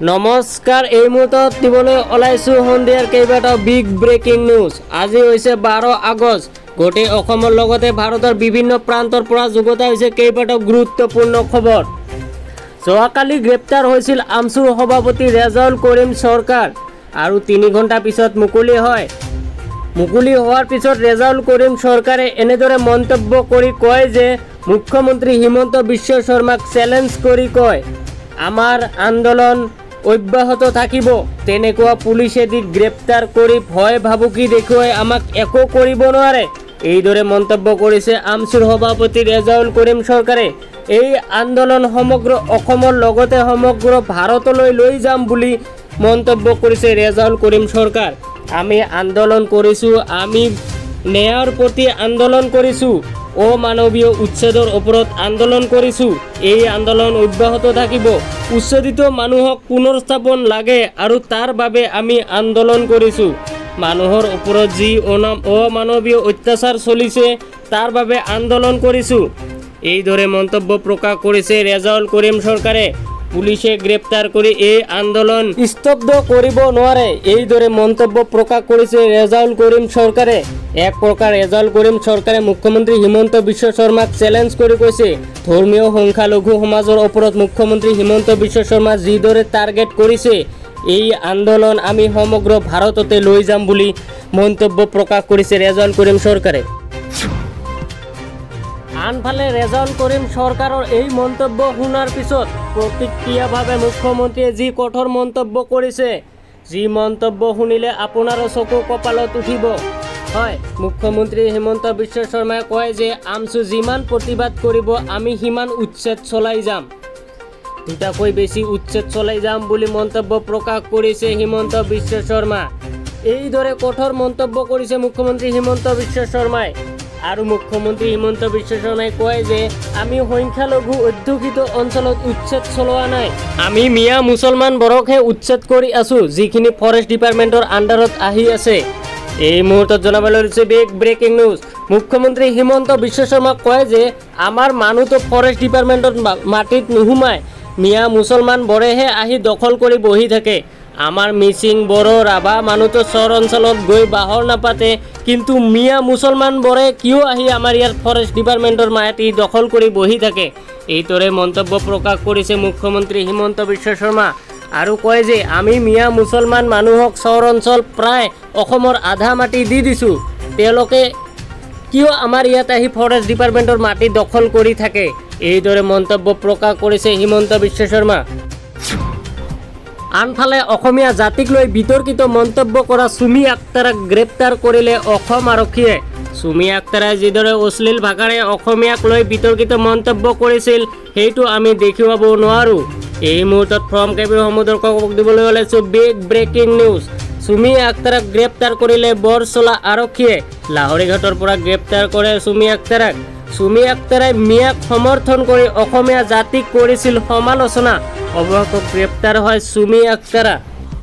নমস্কাৰ, এই মুহূৰ্তত দিবলৈ ওলাইছোঁ সন্ধিয়াৰ কেইবাটাও বিগ ব্ৰেকিং নিউজ। আজি হৈছে 12 আগষ্ট। গোটেই অসমৰ লগতে ভাৰতৰ বিভিন্ন প্ৰান্তৰ পৰা যুগুতাই হৈছে কেইবাটাও গুৰুত্বপূৰ্ণ খবৰ। যোৱাকালি গ্ৰেপ্তাৰ হৈছিল আমছুৰ সভাপতি ৰেজাউল কৰিম চৰকাৰ আৰু 3 ঘণ্টা পিছত মুকলি হয়। মুকলি হোৱাৰ পিছত ৰেজাউল কৰিম চৰকাৰে এনেদৰে মন্তব্য কৰি কয় যে মুখ্যমন্ত্ৰী হিমন্ত বিশ্ব শৰ্মাক চেলেঞ্জ কৰি কয়, আমাৰ আন্দোলন অব্যাহত থাকিব। তেনেকুৱা পুলিচে দি গ্ৰেপ্তাৰ কৰি ভয় ভাবুকি দেখুৱাই আমাক একো কৰিব নোৱাৰে। এইদৰে মন্তব্য কৰিছে আমছুৰ সভাপতি ৰেজাউল কৰিম চৰকাৰে। এই আন্দোলন সমগ্ৰ অসমৰ লগতে সমগ্ৰ ভাৰতলৈ লৈ যাম বুলি মন্তব্য কৰিছে ৰেজাউল কৰিম চৰকাৰ। আমি আন্দোলন কৰিছোঁ, আমি ন্যায়ৰ প্ৰতি আন্দোলন কৰিছোঁ, অমানৱীয় উচ্ছেদৰ ওপৰত আন্দোলন কৰিছোঁ। এই আন্দোলন অব্যাহত থাকিব। উচ্ছেদিত মানুহক পুনৰ্স্থাপন লাগে আৰু তাৰ বাবে আমি আন্দোলন কৰিছোঁ। মানুহৰ ওপৰত যি অমানৱীয় অত্যাচাৰ চলিছে তাৰ বাবে আন্দোলন কৰিছোঁ। এইদৰে মন্তব্য প্ৰকাশ কৰিছে ৰেজাউল কৰিম চৰকাৰে। পুলিচে গ্ৰেপ্তাৰ কৰি এই আন্দোলন স্তব্ধ কৰিব নোৱাৰে। এইদৰে মন্তব্য প্ৰকাশ কৰিছে ৰেজাউল কৰিম চৰকাৰে। এক প্ৰকাৰ ৰেজাউল কৰিম চৰকাৰে মুখ্যমন্ত্ৰী হিমন্ত বিশ্ব শৰ্মাক চেলেঞ্জ কৰি কৈছে, ধৰ্মীয় সংখ্যালঘু সমাজৰ ওপৰত মুখ্যমন্ত্ৰী হিমন্ত বিশ্ব শৰ্মা যিদৰে টাৰ্গেট কৰিছে, এই আন্দোলন আমি সমগ্ৰ ভাৰততে লৈ যাম বুলি মন্তব্য প্ৰকাশ কৰিছে ৰেজাউল কৰিম চৰকাৰে। আনফালে ৰেজাউল কৰিম চৰকাৰৰ এই মন্তব্য শুনাৰ পিছত প্ৰতিক্ৰিয়াভাৱে মুখ্যমন্ত্ৰীয়ে যি কঠোৰ মন্তব্য কৰিছে, যি মন্তব্য শুনিলে আপোনাৰো চকু কপালত উঠিব। হয়, মুখ্যমন্ত্ৰী হিমন্ত বিশ্ব শৰ্মাই কয় যে আমছু যিমান প্ৰতিবাদ কৰিব আমি সিমান উচ্ছেদ চলাই যাম, দুটাকৈ বেছি উচ্ছেদ চলাই যাম বুলি মন্তব্য প্ৰকাশ কৰিছে হিমন্ত বিশ্ব শৰ্মা। এইদৰে কঠোৰ মন্তব্য কৰিছে মুখ্যমন্ত্ৰী হিমন্ত বিশ্ব শৰ্মাই। আৰু মুখ্যমন্ত্ৰী হিমন্ত বিশ্ব শৰ্মাই কয় যে আমি সংখ্যালঘু অধ্যুষিত অঞ্চলত উচ্ছেদ চলোৱা নাই, আমি মিয়া মুছলমানবোৰকহে উচ্ছেদ কৰি আছোঁ, যিখিনি ফৰেষ্ট ডিপাৰ্টমেণ্টৰ আণ্ডাৰত আহি আছে। এই মুহূৰ্তত জনাবলৈ লৈছে বিগ ব্ৰেকিং নিউজ। মুখ্যমন্ত্ৰী হিমন্ত বিশ্ব শৰ্মাক কয় যে আমাৰ মানুহটো ফৰেষ্ট ডিপাৰ্টমেণ্টৰ মাটিত নোসোমায়, মিয়া মুছলমানবোৰেহে আহি দখল কৰি বহি থাকে। আমাৰ মিচিং, বড়ো, ৰাভা মানুহটো চৰ অঞ্চলত গৈ বাহৰ নাপাতে, কিন্তু মিয়া মুছলমানবোৰে কিয় আহি আমাৰ ইয়াৰ ফৰেষ্ট ডিপাৰ্টমেণ্টৰ মাটি দখল কৰি বহি থাকে। এইদৰে মন্তব্য প্ৰকাশ কৰিছে মুখ্যমন্ত্ৰী হিমন্ত বিশ্ব শৰ্মা আৰু কয় যে আমি মিয়া মুছলমান মানুহক চৰ অঞ্চল প্ৰায় অসমৰ আধা মাটি দি দিছোঁ, তেওঁলোকে কিয় আমাৰ ইয়াত আহি ফৰেষ্ট ডিপাৰ্টমেণ্টৰ মাটি দখল কৰি থাকে। এইদৰে মন্তব্য প্ৰকাশ কৰিছে হিমন্ত বিশ্ব শৰ্মা। আনফালে অসমীয়া জাতিক লৈ বিতৰ্কিত মন্তব্য কৰা চুমি আক্তাৰক গ্ৰেপ্তাৰ কৰিলে অসম আৰক্ষীয়ে। চুমি আক্তাৰে যিদৰে অশ্লীল ভাষাৰে অসমীয়াক লৈ বিতৰ্কিত মন্তব্য কৰিছিল, সেইটো আমি দেখুৱাব নোৱাৰোঁ। এই মুহূৰ্তত ফ্ৰম কেবিসমূহ দৰ্শকক দিবলৈ ওলাইছোঁ বিগ ব্ৰেকিং নিউজ। চুমি আক্তাৰক গ্ৰেপ্তাৰ কৰিলে বৰচলা আৰক্ষীয়ে। লাহৰীঘাটৰ পৰা গ্ৰেপ্তাৰ কৰে চুমি আক্তাৰক। চুমি আক্তাৰে মিয়াক সমৰ্থন কৰি অসমীয়া জাতিক কৰিছিল সমালোচনা। অৱশেষত গ্ৰেপ্তাৰ হয় চুমি আক্তাৰা।